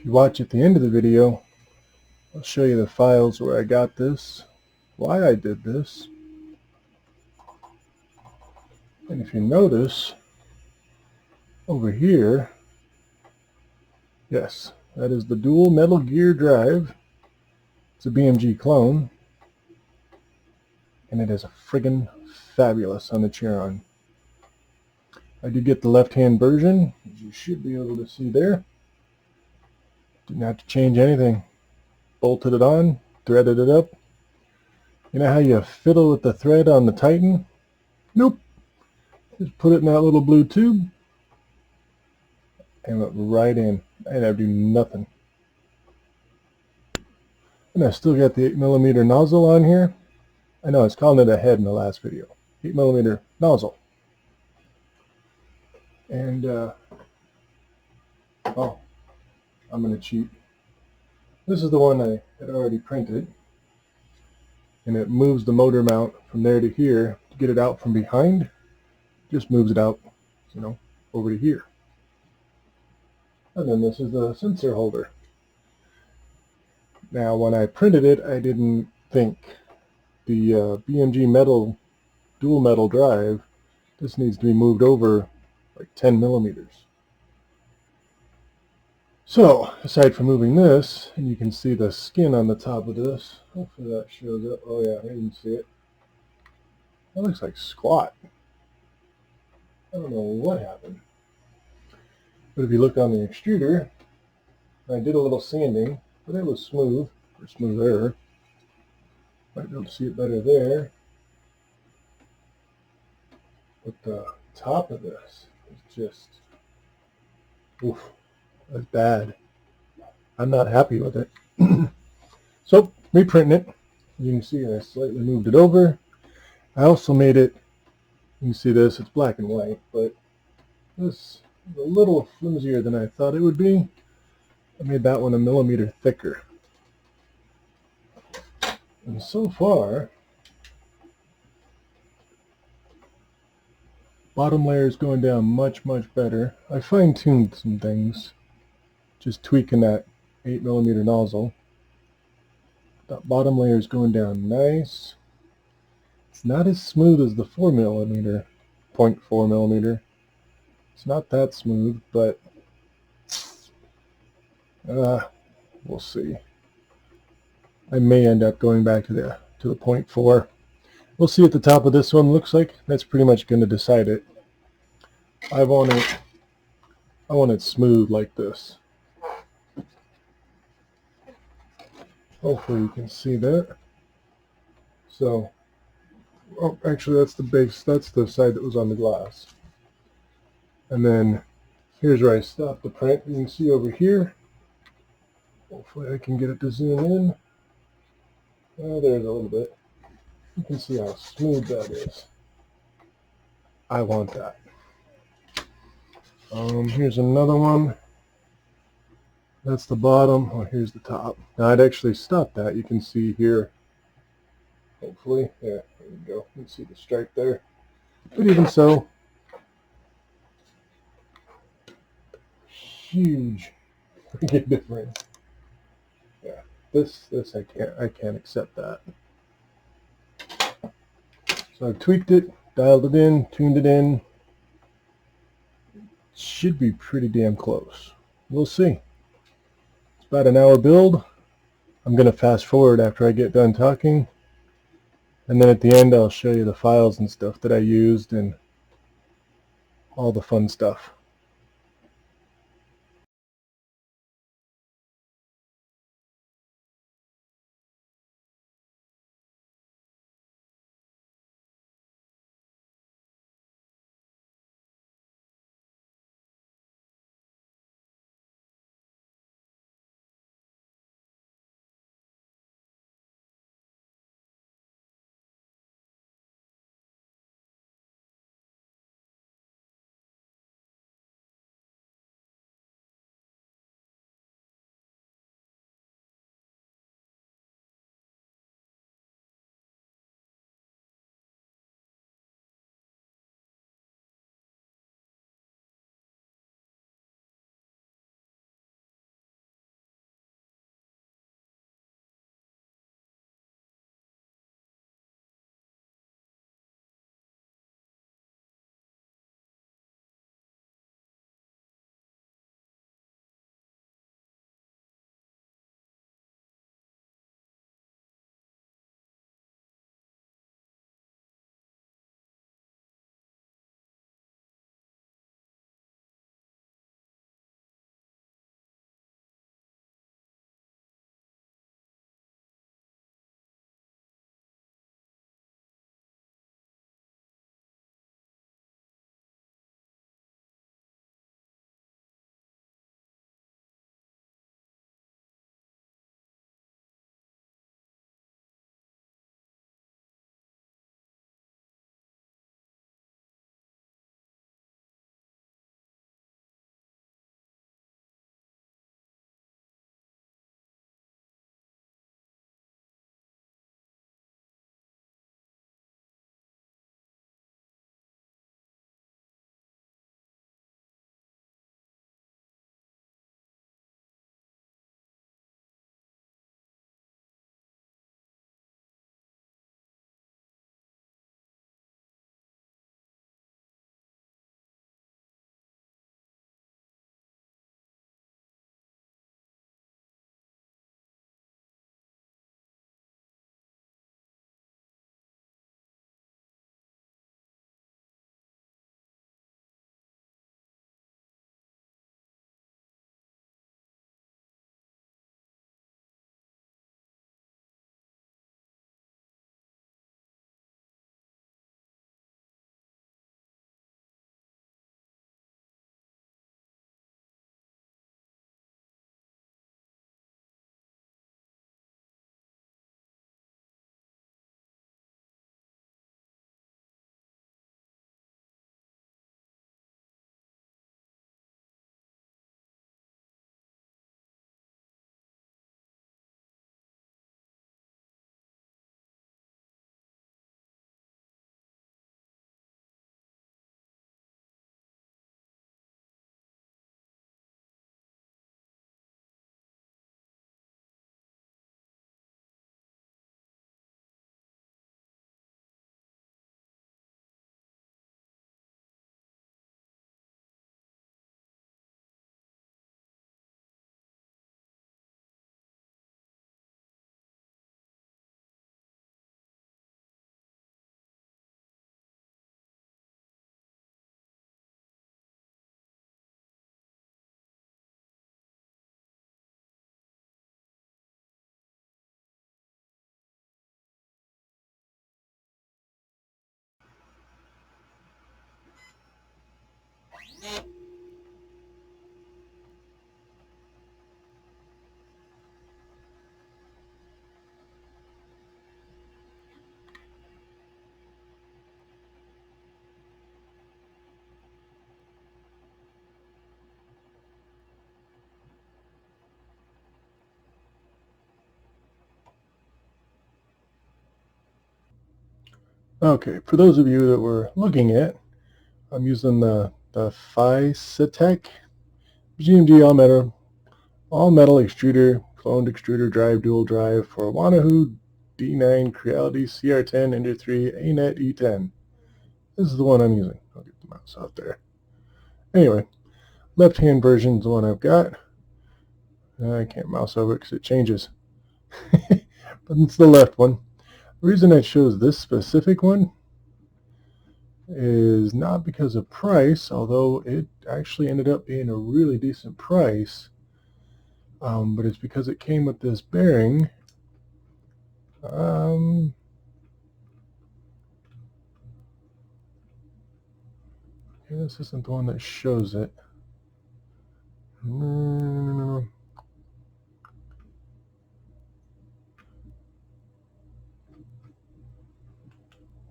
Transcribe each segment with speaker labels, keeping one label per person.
Speaker 1: you watch at the end of the video, I'll show you the files where I got this, why I did this, and if you notice over here, yes, that is the dual metal gear drive. It's a BMG clone, and it is a friggin' fabulous on the Chiron. I did get the left-hand version, as you should be able to see there. Didn't have to change anything. Bolted it on, threaded it up. You know how you fiddle with the thread on the Titan? Nope. Just put it in that little blue tube and went right in. I didn't have to do nothing. And I still got the 8mm nozzle on here. I know I was calling it a head in the last video. 8mm nozzle. And, oh, I'm going to cheat. This is the one I had already printed. And it moves the motor mount from there to here to get it out from behind. Just moves it out, you know, over to here. And then this is the sensor holder. Now, when I printed it, I didn't think the BMG metal, dual metal drive, this needs to be moved over like 10mm. So, aside from moving this, and you can see the skin on the top of this, hopefully that shows up. Oh yeah, I can see it. That looks like squat. I don't know what happened. But if you look on the extruder, I did a little sanding, but it was smooth, or smoother. Might be able to see it better there. But the top of this is just, oof, that's bad. I'm not happy with it. So, reprinting it. You can see I slightly moved it over. I also made it, you can see this, it's black and white, but this is a little flimsier than I thought it would be. I made that one 1mm thicker. And so far, bottom layer is going down much, much better. I fine-tuned some things, just tweaking that 8mm nozzle. That bottom layer is going down nice. It's not as smooth as the 4mm, 0.4mm. It's not that smooth, but we'll see. I may end up going back to the 0.4. We'll see what the top of this one looks like. That's pretty much going to decide it. I want it smooth like this. Hopefully you can see that. So, oh, actually that's the base. That's the side that was on the glass. And then here's where I stopped the print. You can see over here. Hopefully I can get it to zoom in. Oh, there's a little bit. You can see how smooth that is. I want that. Here's another one. That's the bottom. Oh, here's the top. Now I'd actually stop that. You can see here. Hopefully, yeah, there we go. You can see the stripe there. But even so, huge freaking difference. Yeah, this I can't accept that. So I've tweaked it, dialed it in, tuned it in. Should be pretty damn close. We'll see. It's about an hour build. I'm going to fast forward after I get done talking. And then at the end I'll show you the files and stuff that I used and all the fun stuff. Okay, for those of you that were looking at, I'm using the Phycitech BMG all metal extruder, cloned extruder drive, dual drive for Wanahu D9 Creality CR10 Ender 3 ANET E10. This is the one I'm using. I'll get the mouse out there. Anyway, left-hand version is the one I've got. I can't mouse over it because it changes. But it's the left one. The reason I chose this specific one is not because of price, although it actually ended up being a really decent price, but it's because it came with this bearing. Yeah, this isn't the one that shows it. No.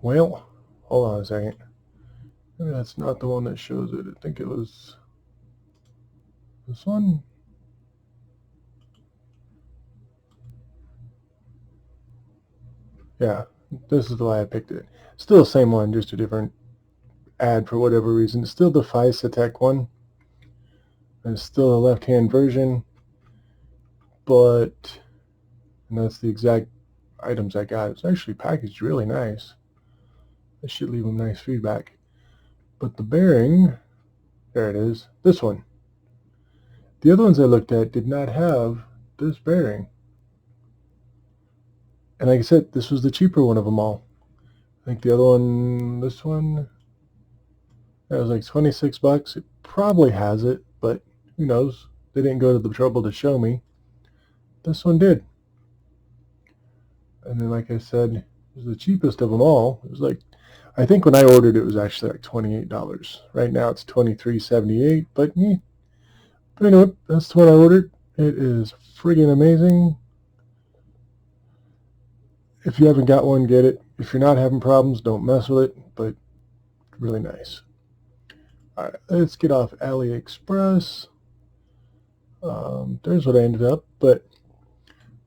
Speaker 1: Well, hold on a second. Maybe that's not the one that shows it. I think it was this one. Yeah, this is the way I picked it. Still the same one, just a different ad for whatever reason. It's still the Phycitech one. And it's still a left-hand version, but and that's the exact items I got. It's actually packaged really nice. I should leave them nice feedback. But the bearing, there it is, this one. The other ones I looked at did not have this bearing. And like I said, this was the cheaper one of them all. I think the other one, this one, that was like 26 bucks. It probably has it, but who knows? They didn't go to the trouble to show me. This one did. And then, like I said, it was the cheapest of them all. It was like, I think when I ordered it was actually like $28. Right now it's $23.78, but anyway, that's what I ordered. It is friggin' amazing. If you haven't got one, get it. If you're not having problems, don't mess with it, but really nice. All right, let's get off AliExpress. There's what I ended up, but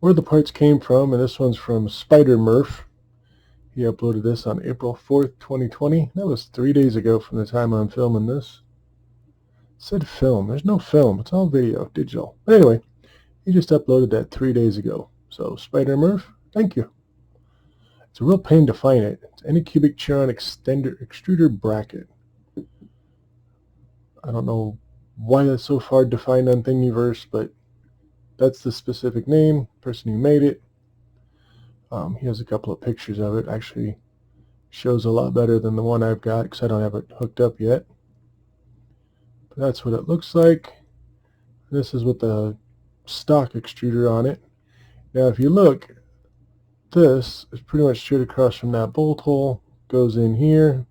Speaker 1: where the parts came from, and this one's from Spider Murph. He uploaded this on April 4th, 2020. That was 3 days ago from the time I'm filming this. It said film. There's no film. It's all video, digital. But anyway, he just uploaded that 3 days ago. So, Spider Murph, thank you. It's a real pain to find it. It's Anycubic Chiron Extruder Bracket. I don't know why that's so hard to find on Thingiverse, but that's the specific name, person who made it. He has a couple of pictures of it. Actually shows a lot better than the one I've got because I don't have it hooked up yet. But that's what it looks like. This is with the stock extruder on it. Now if you look, this is pretty much straight across from that bolt hole, goes in here.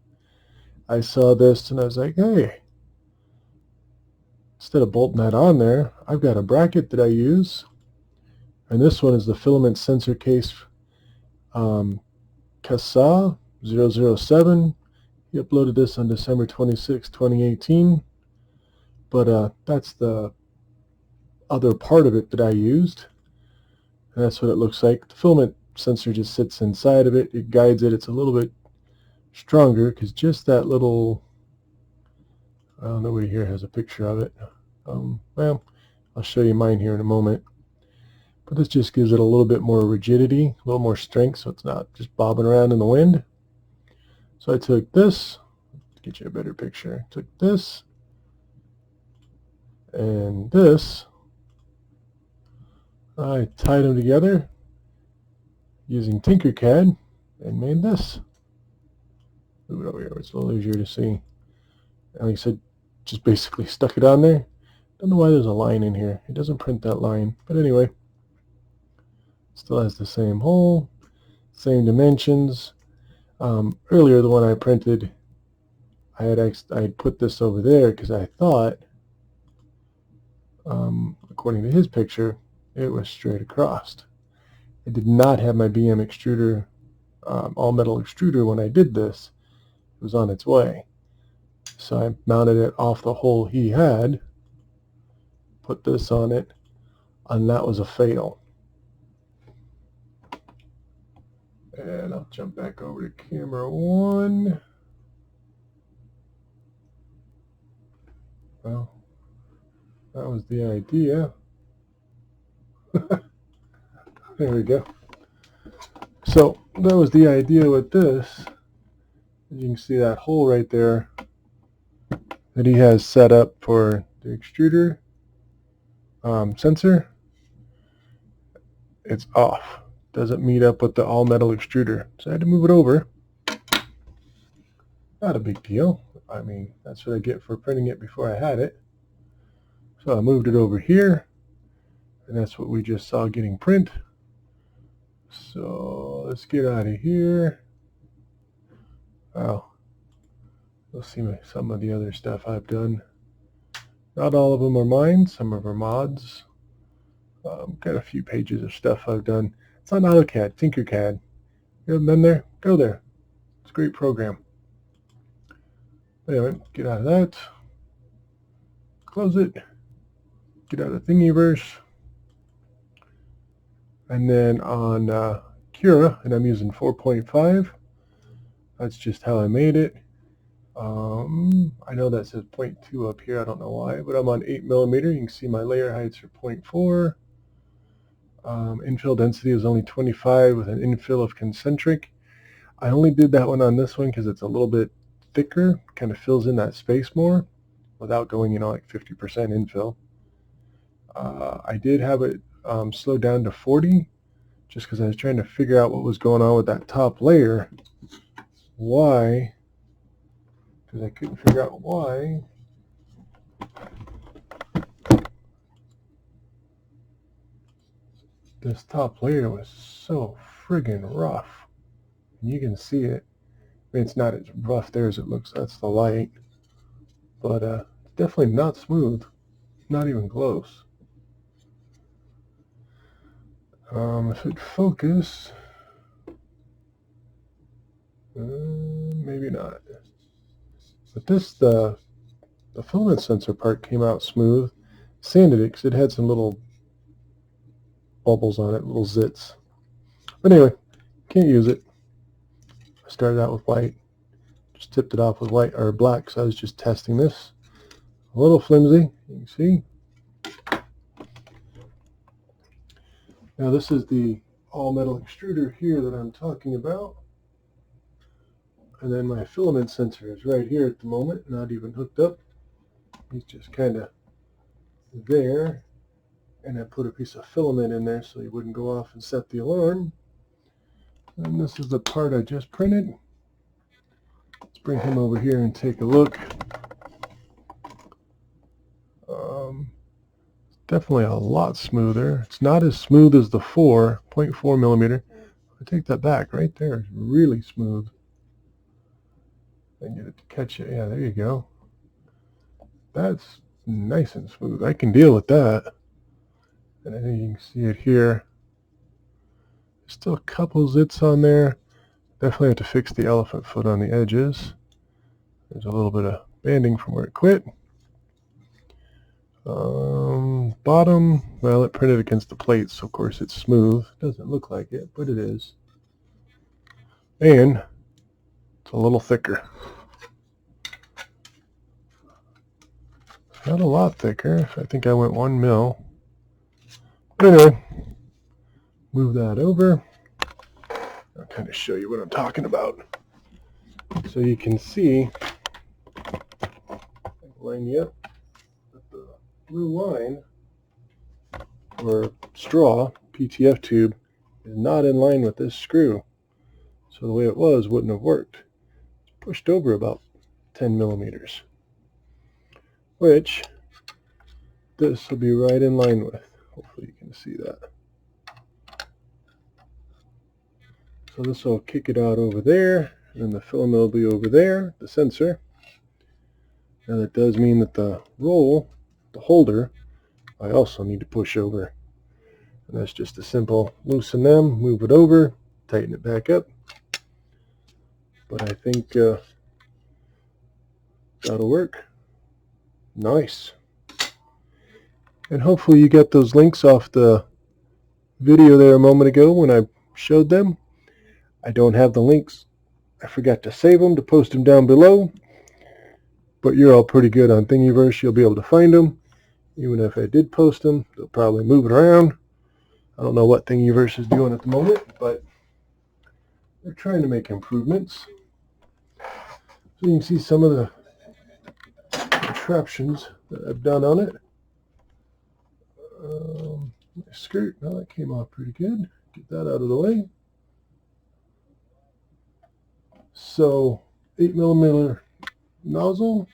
Speaker 1: I saw this and I was like, hey, instead of bolting that on there, I've got a bracket that I use. And this one is the filament sensor case CASA 007. He uploaded this on December 26, 2018. But that's the other part of it that I used. And that's what it looks like. The filament sensor just sits inside of it. It guides it. It's a little bit stronger because just that little, well, nobody here has a picture of it. Well, I'll show you mine here in a moment. But this just gives it a little bit more rigidity, a little more strength, so it's not just bobbing around in the wind. So I took this, to get you a better picture, took this and this. I tied them together using Tinkercad and made this. Move it over here, it's a little easier to see. And like I said, just basically stuck it on there. Don't know why there's a line in here. It doesn't print that line, but anyway. Still has the same hole, same dimensions. Earlier, the one I printed, I had put this over there because I thought, according to his picture, it was straight across. I did not have my BM extruder, all metal extruder when I did this. It was on its way. So I mounted it off the hole he had, put this on it, and that was a fail. And I'll jump back over to camera 1. Well, that was the idea. There we go. So that was the idea with this. As you can see that hole right there that he has set up for the extruder sensor. It's off. Doesn't meet up with the all metal extruder. So I had to move it over. Not a big deal. I mean, that's what I get for printing it before I had it. So I moved it over here, and that's what we just saw getting print. So let's get out of here. Wow. Let's see some of the other stuff I've done. Not all of them are mine. Some of them are mods. Got a few pages of stuff I've done. It's on AutoCAD, Tinkercad. You haven't been there? Go there. It's a great program. Anyway, get out of that. Close it. Get out of Thingiverse. And then on Cura, and I'm using 4.5. That's just how I made it. I know that says 0.2 up here. I don't know why, but I'm on 8mm. You can see my layer heights are 0.4. Infill density is only 25 with an infill of concentric. I only did that one on this one because it's a little bit thicker, kind of fills in that space more without going, like 50% infill. I did have it slowed down to 40 just because I was trying to figure out what was going on with that top layer. Why? Because I couldn't figure out why. This top layer was so friggin' rough. And you can see it. I mean, it's not as rough there as it looks. That's the light. But it's definitely not smooth. Not even close. If it focus, maybe not. But this, the filament sensor part came out smooth. Sanded it because it had some little bubbles on it, little zits. But anyway, can't use it. I started out with white, just tipped it off with white or black, so I was just testing this. A little flimsy, you can see. Now this is the all metal extruder here that I'm talking about. And then my filament sensor is right here at the moment, not even hooked up. He's just kind of there. And I put a piece of filament in there so he wouldn't go off and set the alarm. And this is the part I just printed. Let's bring him over here and take a look. Definitely a lot smoother. It's not as smooth as the 4.4mm. I take that back. Right there is really smooth. I get it to catch it. Yeah, there you go. That's nice and smooth. I can deal with that. And I think you can see it here. There's still a couple zits on there. Definitely have to fix the elephant foot on the edges. There's a little bit of banding from where it quit. Bottom, well, it printed against the plate, so of course it's smooth. Doesn't look like it, but it is. And it's a little thicker. Not a lot thicker. I think I went 1 mil. But anyway, move that over. I'll kind of show you what I'm talking about. So you can see, line you up, that the blue line, or straw, PTF tube, is not in line with this screw. So the way it was wouldn't have worked. It's pushed over about 10mm, which this will be right in line with. Hopefully you can see that. So this will kick it out over there, and then the filament will be over there, the sensor. Now that does mean that the roll, the holder, I also need to push over. And that's just a simple loosen them, move it over, tighten it back up. But I think that'll work. Nice. And hopefully you got those links off the video there a moment ago when I showed them. I don't have the links. I forgot to save them to post them down below. But you're all pretty good on Thingiverse. You'll be able to find them. Even if I did post them, they'll probably move it around. I don't know what Thingiverse is doing at the moment, but they're trying to make improvements. So you can see some of the contraptions that I've done on it. My skirt, now that came off pretty good. Get that out of the way. So 8mm nozzle,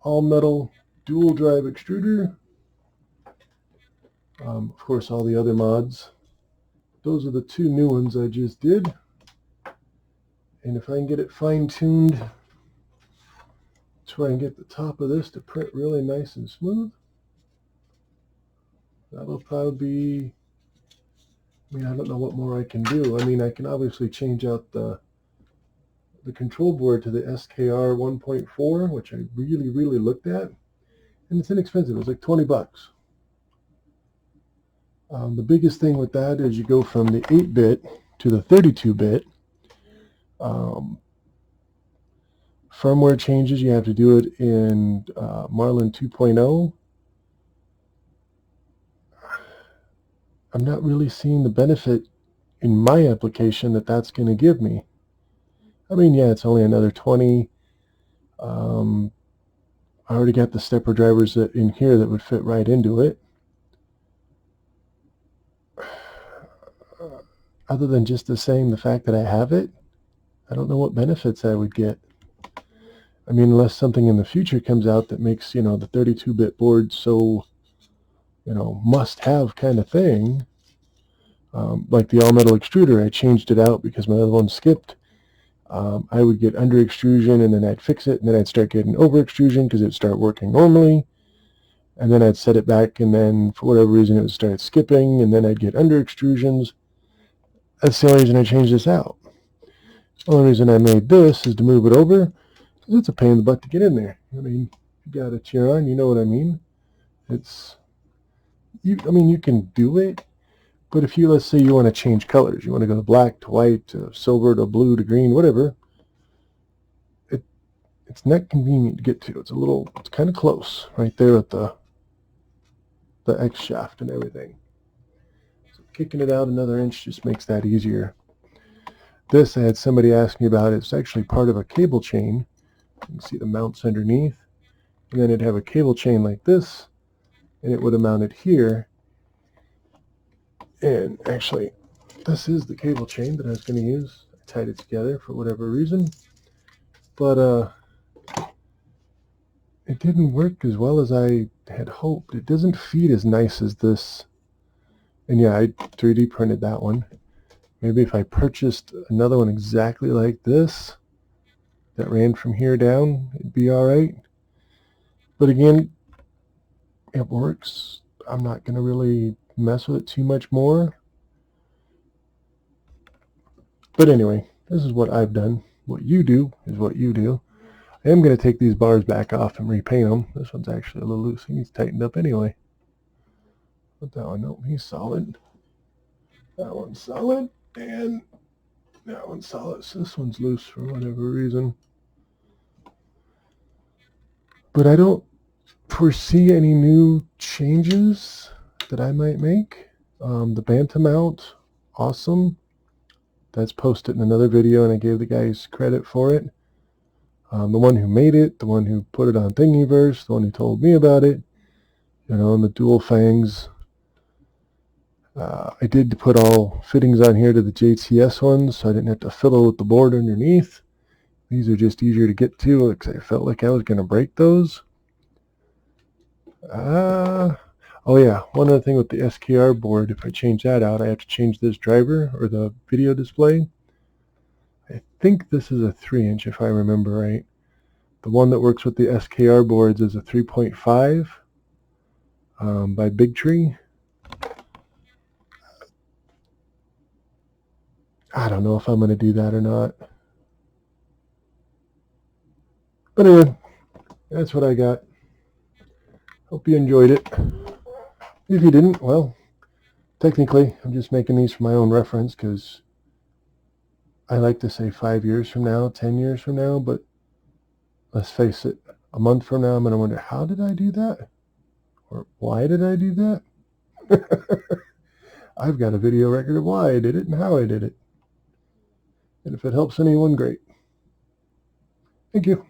Speaker 1: all metal dual drive extruder. Of course, all the other mods. Those are the two new ones I just did. And if I can get it fine-tuned, try and get the top of this to print really nice and smooth, that'll probably be, I mean, I don't know what more I can do. I mean, I can obviously change out the control board to the SKR 1.4, which I really looked at. And it's inexpensive. It's like 20 bucks. The biggest thing with that is you go from the 8-bit to the 32-bit. Firmware changes, you have to do it in Marlin 2.0. I'm not really seeing the benefit in my application that that's going to give me. I mean, yeah, it's only another 20. I already got the stepper drivers in here that would fit right into it. Other than just the fact that I have it, I don't know what benefits I would get. I mean, unless something in the future comes out that makes, the 32-bit board so, must-have kind of thing. Like the all-metal extruder, I changed it out because my other one skipped. I would get under extrusion, and then I'd fix it, and then I'd start getting over extrusion because it'd start working normally. And then I'd set it back, and then for whatever reason it would start skipping, and then I'd get under extrusions. That's the only reason I changed this out. The only reason I made this is to move it over, because it's a pain in the butt to get in there. I mean, if you got a Chiron, you know what I mean. You can do it, but if you, let's say you want to change colors, you want to go to black to white to silver to blue to green, whatever, it's not convenient to get to. It's kind of close right there at the X shaft and everything. So kicking it out another inch just makes that easier. This, I had somebody ask me about. It's actually part of a cable chain. You can see the mounts underneath, and then it'd have a cable chain like this, and it would have mounted here. And actually, this is the cable chain that I was going to use. I tied it together for whatever reason, but it didn't work as well as I had hoped. It doesn't feed as nice as this. And yeah, I 3D printed that one. Maybe if I purchased another one exactly like this that ran from here down, it'd be all right. But again, it works. I'm not going to really mess with it too much more. But anyway, this is what I've done. What you do is what you do. I am going to take these bars back off and repaint them. This one's actually a little loose. He needs tightened up anyway. But that one, nope, he's solid. That one's solid, and that one's solid. So this one's loose for whatever reason. But I don't foresee any new changes that I might make. The Banta mount, awesome. That's posted in another video, and I gave the guys credit for it. The one who made it, the one who put it on Thingiverse, the one who told me about it, and the dual fangs. I did put all fittings on here to the JTS ones, so I didn't have to fiddle with the board underneath. These are just easier to get to, because I felt like I was going to break those. Oh yeah, one other thing with the SKR board, if I change that out, I have to change this driver, or the video display. I think this is a 3-inch, if I remember right. The one that works with the SKR boards is a 3.5 by Big Tree. I don't know if I'm going to do that or not. But anyway, that's what I got. Hope you enjoyed it. If you didn't, well, technically, I'm just making these for my own reference, because I like to say 5 years from now, 10 years from now, but let's face it, a month from now, I'm going to wonder, how did I do that? Or why did I do that? I've got a video record of why I did it and how I did it. And if it helps anyone, great. Thank you.